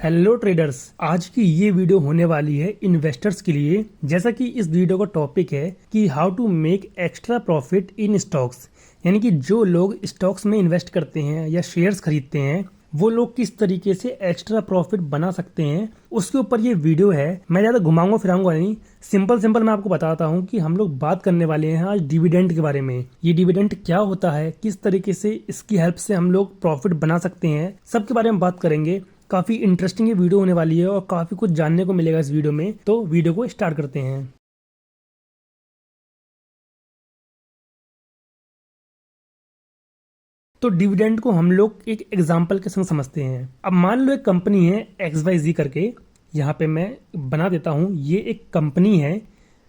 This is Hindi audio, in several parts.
हेलो ट्रेडर्स, आज की ये वीडियो होने वाली है इन्वेस्टर्स के लिए। जैसा कि इस वीडियो का टॉपिक है कि how to make extra profit in stocks, यानी कि जो लोग स्टॉक्स में इन्वेस्ट करते हैं या शेयर्स खरीदते हैं वो लोग किस तरीके से एक्स्ट्रा प्रॉफिट बना सकते हैं, उसके ऊपर ये वीडियो है। मैं ज़्यादा घुमाऊंगा फिराऊंगा नहीं, सिंपल मैं आपको बताता हूँ कि हम लोग बात करने वाले हैं आज डिविडेंड के बारे में। ये डिविडेंड क्या होता है, किस तरीके से इसकी हेल्प से हम लोग प्रॉफिट बना सकते हैं, सबके बारे में बात करेंगे। काफी इंटरेस्टिंग ये वीडियो होने वाली है और काफी कुछ जानने को मिलेगा इस वीडियो में। तो वीडियो को स्टार्ट करते हैं। तो डिविडेंड को हम लोग एक एग्जांपल के संग समझते हैं। अब मान लो एक कंपनी है XYZ करके, यहाँ पे मैं बना देता हूँ। ये एक कंपनी है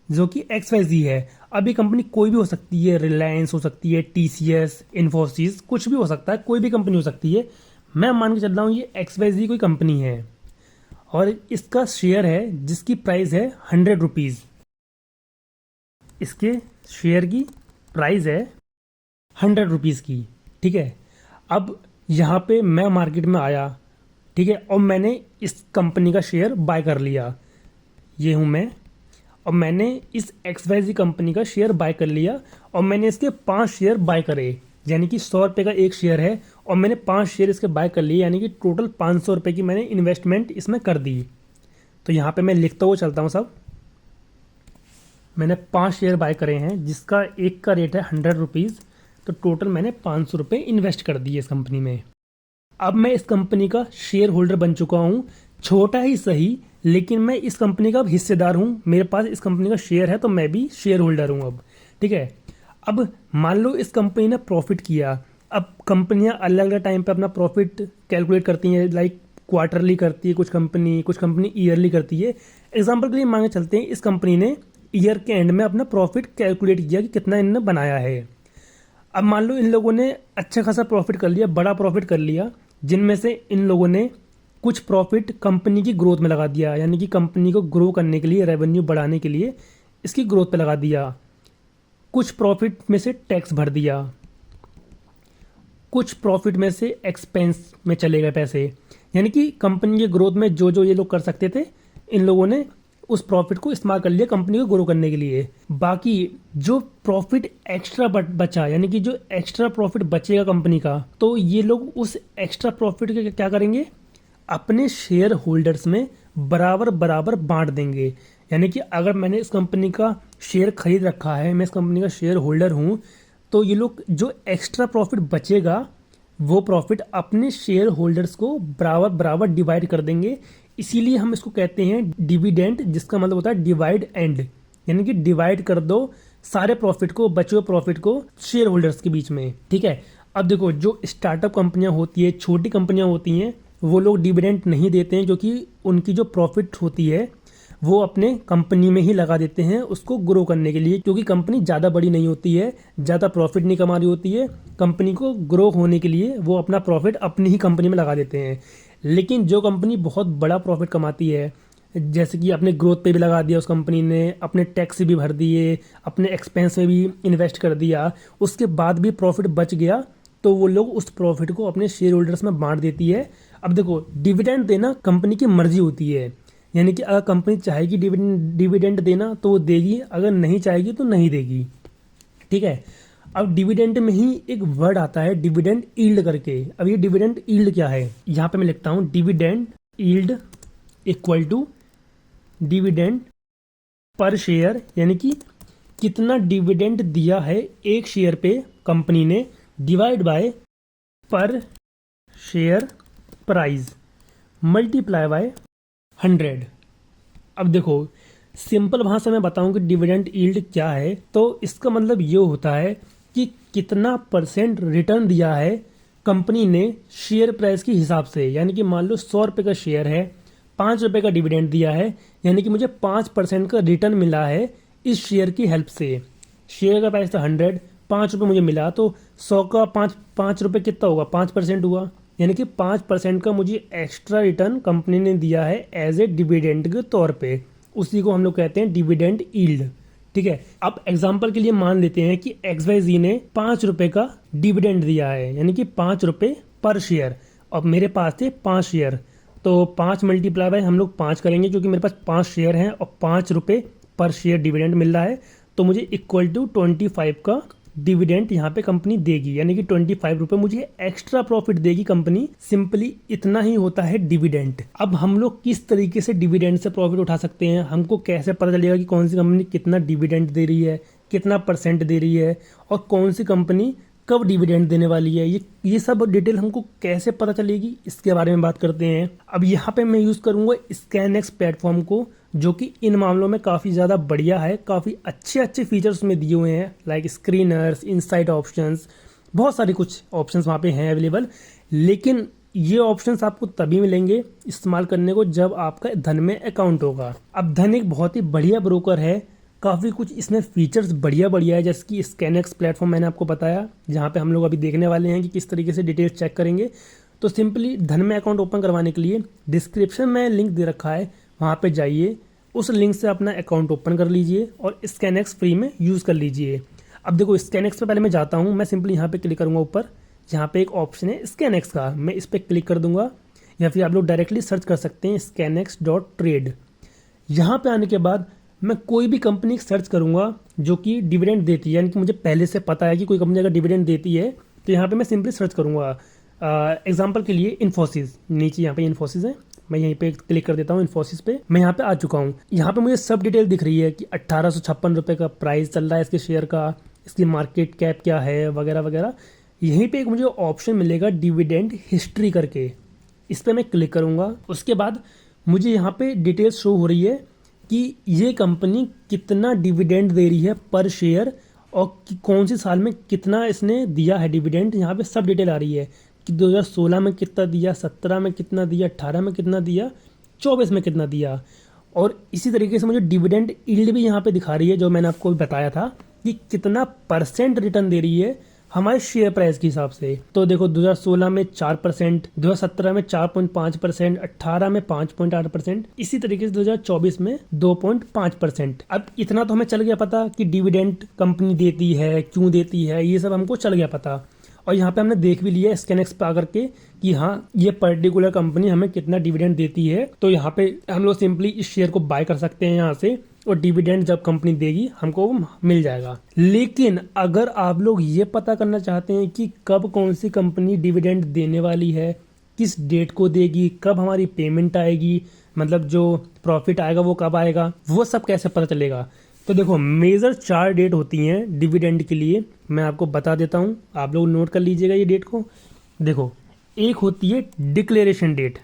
जो कि XYZ है। अब ये कंपनी कोई भी हो सकती है, रिलायंस हो सकती है, TCS, इन्फोसिस, कुछ भी हो सकता है, कोई भी कंपनी हो सकती है। मैं मान के चल रहा हूँ ये XYZ कोई कंपनी है और इसका शेयर है जिसकी प्राइस है 100 रुपीज़। इसके शेयर की प्राइस है 100 रुपीज़ की, ठीक है। अब यहाँ पे मैं मार्केट में आया, ठीक है, और मैंने इस कंपनी का शेयर बाय कर लिया। ये हूँ मैं, और मैंने इस XYZ कंपनी का शेयर बाय कर लिया और मैंने इसके 5 शेयर बाय करे, यानी कि 100 रुपये का एक शेयर है और मैंने 5 शेयर इसके बाय कर लिए, यानी कि टोटल 500 रुपये की मैंने इन्वेस्टमेंट इसमें कर दी। तो यहाँ पे मैं लिखता हुआ चलता हूँ सब। मैंने 5 शेयर बाय करे हैं जिसका एक का रेट है 100 रुपीज़, तो टोटल मैंने 500 रुपये इन्वेस्ट कर दिए इस कंपनी में। अब मैं इस कंपनी का शेयर होल्डर बन चुका हूँ, छोटा ही सही, लेकिन मैं इस कंपनी का अब हिस्सेदार हूँ। मेरे पास इस कंपनी का शेयर है तो मैं भी शेयर होल्डर हूँ अब, ठीक है। अब मान लो इस कंपनी ने प्रॉफिट किया। अब कंपनियां अलग अलग टाइम पे अपना प्रॉफिट कैलकुलेट करती हैं, लाइक क्वार्टरली करती है कुछ कंपनी ईयरली करती है। एग्जांपल के लिए मान के चलते हैं इस कंपनी ने ईयर के एंड में अपना प्रॉफिट कैलकुलेट किया कि कितना इन्होंने बनाया है। अब मान लो इन लोगों ने अच्छा खासा प्रॉफिट कर लिया, बड़ा प्रॉफिट कर लिया, जिनमें से इन लोगों ने कुछ प्रॉफिट कंपनी की ग्रोथ में लगा दिया, यानी कि कंपनी को ग्रो करने के लिए, रेवेन्यू बढ़ाने के लिए इसकी ग्रोथ पे लगा दिया। कुछ प्रॉफिट में से टैक्स भर दिया, कुछ प्रॉफिट में से एक्सपेंस में चले गए पैसे, यानी कि कंपनी की ग्रोथ में जो जो ये लोग कर सकते थे इन लोगों ने उस प्रॉफिट को इस्तेमाल कर लिया कंपनी को ग्रो करने के लिए। बाकी जो प्रॉफिट एक्स्ट्रा बचा, यानी कि जो एक्स्ट्रा प्रॉफिट बचेगा कंपनी का, तो ये लोग उस एक्स्ट्रा प्रॉफिट के क्या करेंगे, अपने शेयर होल्डर्स में बराबर बराबर बांट देंगे। यानी कि अगर मैंने इस कंपनी का शेयर खरीद रखा है, मैं इस कंपनी का शेयर होल्डर हूँ, तो ये लोग जो एक्स्ट्रा प्रॉफिट बचेगा वो प्रॉफिट अपने शेयर होल्डर्स को बराबर बराबर डिवाइड कर देंगे। इसीलिए हम इसको कहते हैं डिविडेंड, जिसका मतलब होता है डिवाइड एंड, यानी कि डिवाइड कर दो सारे प्रॉफिट को, बचे हुए प्रॉफिट को शेयर होल्डर्स के बीच में, ठीक है। अब देखो, जो स्टार्टअप कंपनियां होती है, छोटी कंपनियां होती हैं, वो लोग डिविडेंड नहीं देते हैं, क्योंकि उनकी जो प्रॉफिट होती है वो अपने कंपनी में ही लगा देते हैं उसको ग्रो करने के लिए, क्योंकि कंपनी ज़्यादा बड़ी नहीं होती है, ज़्यादा प्रॉफिट नहीं कमा रही होती है। कंपनी को ग्रो होने के लिए वो अपना प्रॉफिट अपनी ही कंपनी में लगा देते हैं। लेकिन जो कंपनी बहुत बड़ा प्रॉफिट कमाती है, जैसे कि अपने ग्रोथ पे भी लगा दिया उस कंपनी ने, अपने टैक्स भी भर दिए, अपने एक्सपेंस में भी इन्वेस्ट कर दिया, उसके बाद भी प्रॉफिट बच गया, तो वो लोग उस प्रॉफिट को अपने शेयर होल्डर्स में बांट देती है। अब देखो, डिविडेंड देना कंपनी की मर्जी होती है, यानी कि अगर कंपनी चाहेगी डिविडेंड देना तो वो देगी, अगर नहीं चाहेगी तो नहीं देगी, ठीक है। अब डिविडेंड में ही एक वर्ड आता है डिविडेंड यील्ड करके। अब ये डिविडेंड यील्ड क्या है, यहाँ पे मैं लिखता हूँ dividend yield equal to dividend per share, यानी कि कितना डिविडेंड दिया है एक शेयर पे कंपनी ने, डिवाइड बाय पर शेयर प्राइस मल्टीप्लाई बाय 100। अब देखो, सिंपल भाषा में बताऊं कि डिविडेंड यील्ड क्या है, तो इसका मतलब ये होता है कि कितना परसेंट रिटर्न दिया है कंपनी ने शेयर प्राइस के हिसाब से। यानी कि मान लो 100 रुपये का शेयर है, 5 रुपये का डिविडेंड दिया है, यानी कि मुझे 5% का रिटर्न मिला है इस शेयर की हेल्प से। शेयर का प्राइस था 100, 5 रुपये मुझे मिला, तो 100 का 5 रुपये कितना होगा, 5% हुआ, यानी कि 5% का मुझे एक्स्ट्रा रिटर्न कंपनी ने दिया है एज ए डिविडेंड के तौर पे। उसी को हम लोग कहते हैं डिविडेंड यील्ड, ठीक है। अब एग्जांपल के लिए मान लेते हैं कि XYZ ने 5 रुपए का डिविडेंड दिया है, यानी कि 5 रुपए पर शेयर, और मेरे पास थे 5 शेयर, तो 5 मल्टीप्लाई बाय हम लोग 5 करेंगे क्योंकि मेरे पास 5 शेयर हैं और 5 रुपये पर शेयर डिविडेंड मिल रहा है, तो मुझे इक्वल टू 25 का डिविडेंड यहाँ पे कंपनी देगी, यानी कि 25 रुपये मुझे एक्स्ट्रा प्रॉफिट देगी कंपनी। सिंपली इतना ही होता है डिविडेंड। अब हम लोग किस तरीके से डिविडेंड से प्रॉफिट उठा सकते हैं, हमको कैसे पता चलेगा कि कौन सी कंपनी कितना डिविडेंड दे रही है, कितना परसेंट दे रही है, और कौन सी कंपनी कब डिविडेंड देने वाली है, ये सब डिटेल हमको कैसे पता चलेगी, इसके बारे में बात करते हैं। अब यहाँ पे मैं यूज़ करूँगा स्कैनएक्स प्लेटफॉर्म को, जो कि इन मामलों में काफ़ी ज़्यादा बढ़िया है। काफ़ी अच्छे अच्छे फीचर्स में दिए हुए हैं, लाइक स्क्रीनर्स, इनसाइट ऑप्शंस, बहुत सारे कुछ ऑप्शंस वहाँ पे हैं अवेलेबल। लेकिन ये ऑप्शंस आपको तभी मिलेंगे इस्तेमाल करने को जब आपका धन में अकाउंट होगा। अब धन एक बहुत ही बढ़िया ब्रोकर है, काफ़ी कुछ इसमें फीचर्स बढ़िया बढ़िया है, जैसे कि स्कैनएक्स प्लेटफॉर्म मैंने आपको बताया, जहाँ पे हम लोग अभी देखने वाले हैं कि किस तरीके से डिटेल्स चेक करेंगे। तो सिंपली धन में अकाउंट ओपन करवाने के लिए डिस्क्रिप्शन में लिंक दे रखा है, वहाँ पे जाइए, उस लिंक से अपना अकाउंट ओपन कर लीजिए और स्कैनएक्स फ्री में यूज़ कर लीजिए। अब देखो स्कैनएक्स पे पहले मैं जाता हूँ, मैं सिंपली यहाँ पे क्लिक करूँगा ऊपर, जहाँ पे एक ऑप्शन है स्कैनएक्स का, मैं इस पर क्लिक कर दूंगा, या फिर आप लोग डायरेक्टली सर्च कर सकते हैं scanex.trade। यहाँ पे आने के बाद मैं कोई भी कंपनी सर्च करूँगा जो कि डिविडेंड देती है, यानी कि मुझे पहले से पता है कि कोई कंपनी अगर डिविडेंड देती है तो यहाँ पे मैं सिंपली सर्च करूँगा। एग्जांपल के लिए इन्फोसिस, नीचे यहाँ पे इन्फोसिस है, मैं यहीं पे क्लिक कर देता हूँ इन्फोसिस पे। मैं यहाँ पे आ चुका हूँ, यहाँ पे मुझे सब डिटेल दिख रही है कि 1856 रुपये का प्राइस चल रहा है इसके शेयर का, इसकी मार्केट कैप क्या है, वगैरह वगैरह। यहीं पे एक मुझे ऑप्शन मिलेगा डिविडेंड हिस्ट्री करके, इस पर मैं क्लिक करूँगा। उसके बाद मुझे यहाँ पे डिटेल शो हो रही है कि ये कंपनी कितना डिविडेंड दे रही है पर शेयर, और कौन सी साल में कितना इसने दिया है डिविडेंड। यहाँ पे सब डिटेल आ रही है कि 2016 में कितना दिया, 17 में कितना दिया, 18 में कितना दिया, 24 में कितना दिया। और इसी तरीके से मुझे डिविडेंड यील्ड भी यहाँ पे दिखा रही है, जो मैंने आपको बताया था कि कितना परसेंट रिटर्न दे रही है हमारे शेयर प्राइस के हिसाब से। तो देखो 2016 में 4%, 2017 में 4.5%, 18 में 5.8%, इसी तरीके से 2024 में 2.5%। अब इतना तो हमें चल गया पता कि डिविडेंड कंपनी देती है, क्यों देती है, ये सब हमको चल गया पता। और यहाँ पे हमने देख भी लिया स्कैनएक्स पे आकर के कि हाँ ये पर्टिकुलर कंपनी हमें कितना डिविडेंड देती है। तो यहाँ पे हम लोग सिंपली इस शेयर को बाय कर सकते हैं यहाँ से, और डिविडेंड जब कंपनी देगी हमको मिल जाएगा। लेकिन अगर आप लोग ये पता करना चाहते हैं कि कब कौन सी कंपनी डिविडेंड देने वाली है, किस डेट को देगी, कब हमारी पेमेंट आएगी, मतलब जो प्रॉफिट आएगा वो कब आएगा, वो सब कैसे पता चलेगा। तो देखो मेजर 4 डेट होती हैं डिविडेंड के लिए, मैं आपको बता देता हूँ, आप लोग नोट कर लीजिएगा ये डेट को। देखो एक होती है डिक्लेरेशन डेट,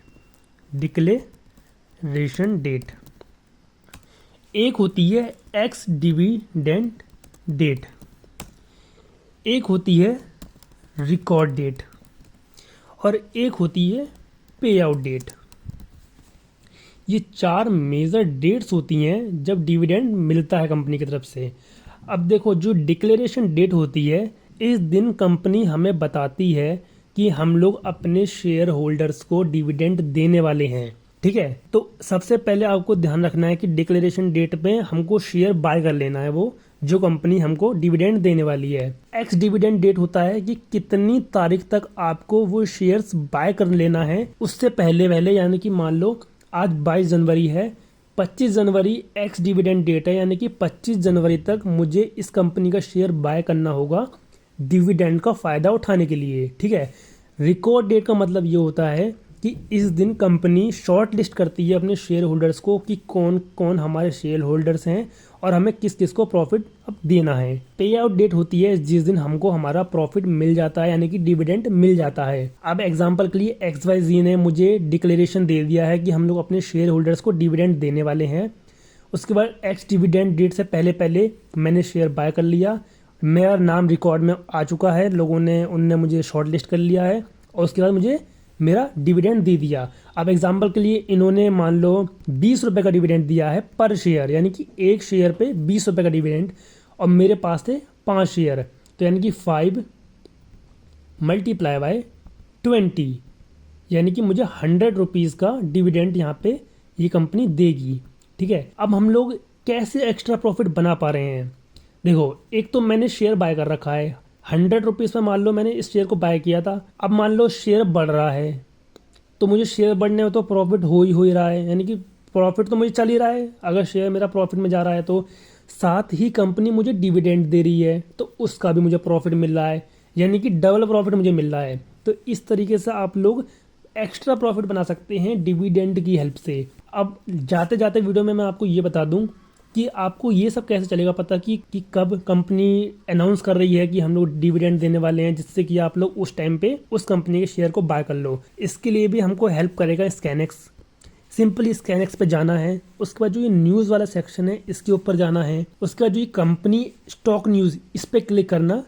डिक्लेरेशन डेट, एक होती है एक्स डिविडेंड डेट, एक होती है रिकॉर्ड डेट, और एक होती है पे आउट डेट। ये 4 मेजर डेट्स होती हैं जब डिविडेंड मिलता है कंपनी की तरफ से। अब देखो जो डिक्लेरेशन डेट होती है, इस दिन कंपनी हमें बताती है कि हम लोग अपने शेयर होल्डर्स को डिविडेंड देने वाले हैं, ठीक है। तो सबसे पहले आपको ध्यान रखना है कि डिक्लेरेशन डेट पे हमको शेयर बाय कर लेना है वो जो कंपनी हमको डिविडेंड देने वाली है। एक्स डिविडेंड डेट होता है कि कितनी तारीख तक आपको वो शेयर्स बाय कर लेना है, उससे पहले पहले, यानी कि मान लो आज 22 जनवरी है, 25 जनवरी एक्स डिविडेंड डेट है, यानी कि 25 जनवरी तक मुझे इस कंपनी का शेयर बाय करना होगा डिविडेंड का फ़ायदा उठाने के लिए, ठीक है। रिकॉर्ड डेट का मतलब ये होता है कि इस दिन कंपनी शॉर्ट लिस्ट करती है अपने शेयर होल्डर्स को कि कौन कौन हमारे शेयर होल्डर्स हैं और हमें किस किस को प्रॉफिट अब देना है। पे आउट डेट होती है जिस दिन हमको हमारा प्रॉफिट मिल जाता है, यानी कि डिविडेंड मिल जाता है। अब एग्जांपल के लिए XYZ ने मुझे डिक्लेरेशन दे दिया है कि हम लोग अपने शेयर होल्डर्स को डिविडेंड देने वाले हैं। उसके बाद एक्स डिविडेंड डेट से पहले पहले मैंने शेयर बाय कर लिया, मेरा नाम रिकॉर्ड में आ चुका है, लोगों ने उनने मुझे शॉर्ट लिस्ट कर लिया है, और उसके बाद मुझे मेरा डिविडेंड दे दिया। अब एग्जांपल के लिए इन्होंने मान लो 20 रुपये का डिविडेंड दिया है पर शेयर, यानी कि एक शेयर पे 20 रुपये का डिविडेंड, और मेरे पास थे 5 शेयर, तो यानी कि 5 मल्टीप्लाई बाय 20, यानी कि मुझे 100 रुपीज़ का डिविडेंड यहाँ पे ये कंपनी देगी, ठीक है। अब हम लोग कैसे एक्स्ट्रा प्रॉफिट बना पा रहे हैं। देखो एक तो मैंने शेयर बाय कर रखा है 100 रुपीज़ में, मान लो मैंने इस शेयर को बाय किया था, अब मान लो शेयर बढ़ रहा है, तो मुझे शेयर बढ़ने में तो प्रॉफिट हो ही रहा है, यानी कि प्रॉफिट तो मुझे चल ही रहा है अगर शेयर मेरा प्रॉफिट में जा रहा है तो। साथ ही कंपनी मुझे डिविडेंड दे रही है तो उसका भी मुझे प्रॉफिट मिल रहा है, यानी कि डबल प्रॉफिट मुझे मिल रहा है। तो इस तरीके से आप लोग एक्स्ट्रा प्रॉफिट बना सकते हैं डिविडेंड की हेल्प से। अब जाते जाते वीडियो में मैं आपको ये बता दूं कि आपको ये सब कैसे चलेगा पता कि कब कंपनी अनाउंस कर रही है कि हम लोग डिविडेंड देने वाले हैं, जिससे कि आप लोग उस टाइम पे उस कंपनी के शेयर को बाय कर लो। इसके लिए भी हमको हेल्प करेगा स्कैनएक्स। सिंपली स्कैनएक्स पे जाना है, उसके बाद जो ये न्यूज़ वाला सेक्शन है इसके ऊपर जाना है, उसके बाद जो ये कंपनी स्टॉक न्यूज़ इस पर क्लिक करना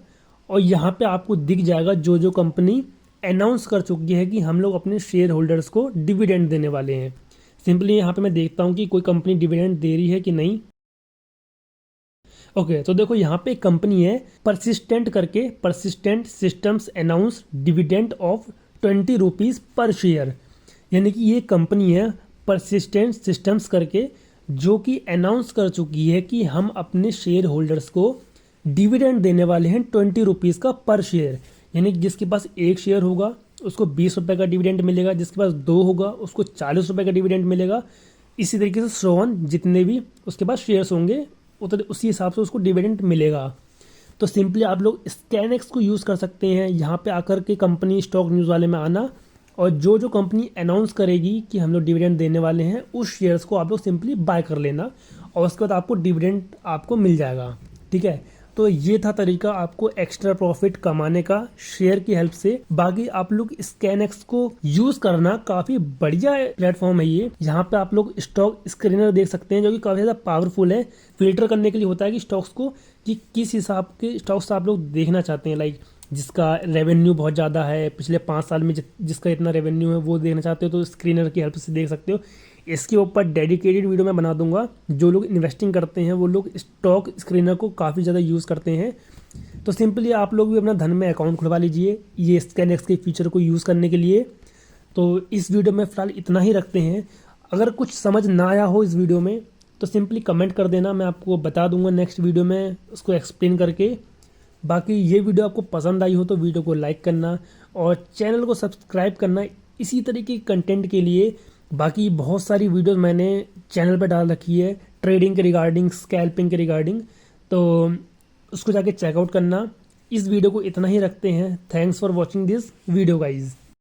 और यहाँ पे आपको दिख जाएगा जो जो कंपनी अनाउंस कर चुकी है कि हम लोग अपने शेयर होल्डर्स को डिविडेंड देने वाले हैं। सिंपली यहाँ पे मैं देखता हूँ कि कोई कंपनी डिविडेंड दे रही है कि नहीं। ओके तो देखो यहाँ पे एक कंपनी है परसिस्टेंट करके, persistent systems announce dividend of 20 rupees पर शेयर, यानी कि ये कंपनी है परसिस्टेंट सिस्टम्स करके जो कि अनाउंस कर चुकी है कि हम अपने शेयर होल्डर्स को डिविडेंड देने वाले हैं 20 रुपीज़ का पर शेयर। यानी कि जिसके पास एक शेयर होगा उसको 20 रुपये का डिविडेंड मिलेगा, जिसके पास 2 होगा उसको 40 रुपये का डिविडेंड मिलेगा। इसी तरीके से सोन जितने भी उसके पास शेयर्स होंगे उसी हिसाब से उसको डिविडेंड मिलेगा। तो सिंपली आप लोग स्कैनएक्स को यूज़ कर सकते हैं, यहाँ पे आकर के कंपनी स्टॉक न्यूज़ वाले में आना और जो जो कंपनी अनाउंस करेगी कि हम लोग डिविडेंड देने वाले हैं उस शेयर्स को आप लोग सिंपली बाय कर लेना और उसके बाद आपको डिविडेंड आपको मिल जाएगा। ठीक है, तो ये था तरीका आपको एक्स्ट्रा प्रॉफिट कमाने का शेयर की हेल्प से। बाकी आप लोग स्कैनएक्स को यूज करना, काफी बढ़िया प्लेटफॉर्म है ये। यहाँ पे आप लोग स्टॉक स्क्रीनर देख सकते हैं जो कि काफी ज्यादा पावरफुल है। फिल्टर करने के लिए होता है कि स्टॉक्स को कि किस हिसाब के स्टॉक्स आप लोग देखना चाहते हैं, लाइक जिसका रेवेन्यू बहुत ज़्यादा है पिछले 5 साल में जिसका इतना रेवेन्यू है वो देखना चाहते हो तो स्क्रीनर की हेल्प से देख सकते हो। इसके ऊपर डेडिकेटेड वीडियो मैं बना दूंगा। जो लोग इन्वेस्टिंग करते हैं वो लोग स्टॉक स्क्रीनर को काफ़ी ज़्यादा यूज़ करते हैं। तो सिंपली आप लोग भी अपना धन में अकाउंट खुलवा लीजिए ये स्कैनएक्स के फीचर को यूज़ करने के लिए। तो इस वीडियो में फ़िलहाल इतना ही रखते हैं। अगर कुछ समझ ना आया हो इस वीडियो में तो सिंपली कमेंट कर देना, मैं आपको बता दूंगा नेक्स्ट वीडियो में उसको एक्सप्लेन करके। बाकी ये वीडियो आपको पसंद आई हो तो वीडियो को लाइक करना और चैनल को सब्सक्राइब करना इसी तरीके के कंटेंट के लिए। बाकी बहुत सारी वीडियोस मैंने चैनल पर डाल रखी है ट्रेडिंग के रिगार्डिंग, स्कैल्पिंग के रिगार्डिंग, तो उसको जाके चेकआउट करना। इस वीडियो को इतना ही रखते हैं। Thanks for watching this video guys.